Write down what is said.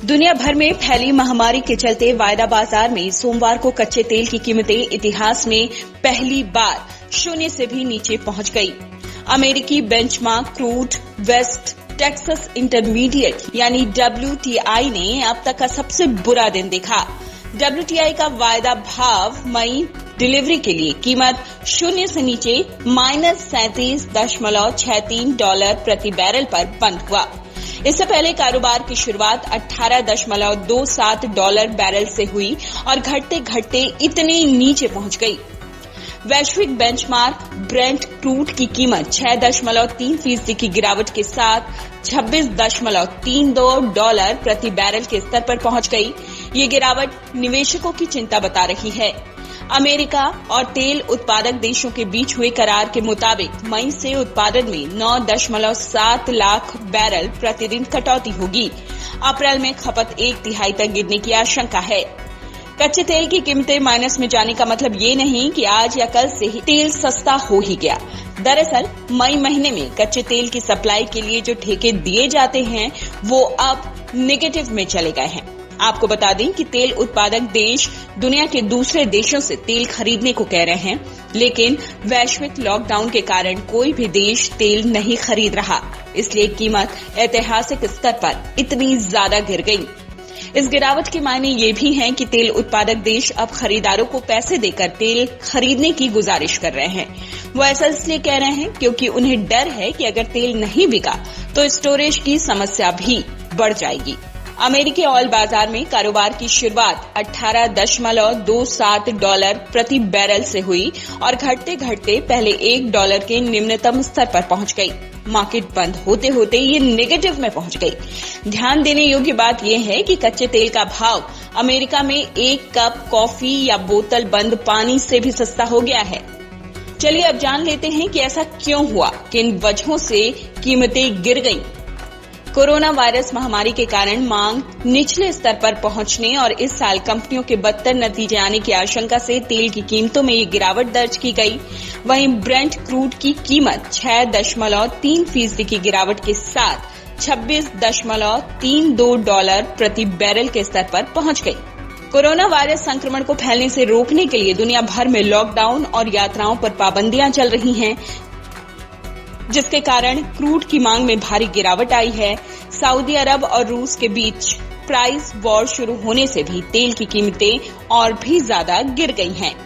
दुनिया भर में फैली महामारी के चलते वायदा बाजार में सोमवार को कच्चे तेल की कीमतें इतिहास में पहली बार शून्य से भी नीचे पहुंच गई। अमेरिकी benchmark crude West Texas intermediate यानी WTI ने अब तक का सबसे बुरा दिन देखा। WTI का वायदा भाव मई डिलीवरी के लिए कीमत शून्य से नीचे $37.63 प्रति बैरल पर बंद हुआ। इससे पहले कारोबार की शुरुआत $18.27 बैरल से हुई और घटते घटते इतने नीचे पहुंच गई। वैश्विक बेंचमार्क ब्रेंट क्रूड की कीमत 6.3% की गिरावट के साथ $26.32 प्रति बैरल के स्तर पर पहुंच गई। ये गिरावट निवेशकों की चिंता बता रही है। अमेरिका और तेल उत्पादक देशों के बीच हुए करार के मुताबिक मई से उत्पादन में 9.7 लाख बैरल प्रतिदिन कटौती होगी। अप्रैल में खपत 1/3 तक गिरने की आशंका है। कच्चे तेल की कीमतें माइनस में जाने का मतलब ये नहीं कि आज या कल से ही तेल सस्ता हो ही गया। दरअसल मई महीने में कच्चे तेल की सप्लाई के लिए जो ठेके दिए जाते हैं वो अब नेगेटिव में चले गए हैं। आपको बता दें कि तेल उत्पादक देश दुनिया के दूसरे देशों से तेल खरीदने को कह रहे हैं, लेकिन वैश्विक लॉकडाउन के कारण कोई भी देश तेल नहीं खरीद रहा, इसलिए कीमत ऐतिहासिक स्तर पर इतनी ज्यादा गिर गई। इस गिरावट के मायने ये भी हैं कि तेल उत्पादक देश अब खरीदारों को पैसे देकर तेल खरीदने की गुजारिश कर रहे हैं। वो ऐसा इसलिए कह रहे हैं क्योंकि उन्हें डर है कि अगर तेल नहीं बिका तो स्टोरेज की समस्या भी बढ़ जाएगी। अमेरिकी ऑयल बाजार में कारोबार की शुरुआत $18.27 प्रति बैरल से हुई और घटते घटते पहले $1 के निम्नतम स्तर पर पहुंच गई। मार्केट बंद होते होते ये नेगेटिव में पहुंच गई। ध्यान देने योग्य बात यह है कि कच्चे तेल का भाव अमेरिका में 1 कप कॉफी या बोतल बंद पानी से भी सस्ता हो गया है। चलिए अब जान लेते हैं कि ऐसा क्यों हुआ, किन वजहों से कीमतें गिर गईं। कोरोना वायरस महामारी के कारण मांग निचले स्तर पर पहुंचने और इस साल कंपनियों के बदतर नतीजे आने की आशंका से तेल की कीमतों में ये गिरावट दर्ज की गई। वहीं ब्रेंट क्रूड की कीमत 6.3% की गिरावट के साथ $26.32 प्रति बैरल के स्तर पर पहुंच गई। कोरोना वायरस संक्रमण को फैलने से रोकने के लिए दुनिया भर में लॉकडाउन और यात्राओं पर पाबंदियां चल रही हैं, जिसके कारण क्रूड की मांग में भारी गिरावट आई है। सऊदी अरब और रूस के बीच प्राइस वॉर शुरू होने से भी तेल की कीमतें और भी ज्यादा गिर गई हैं।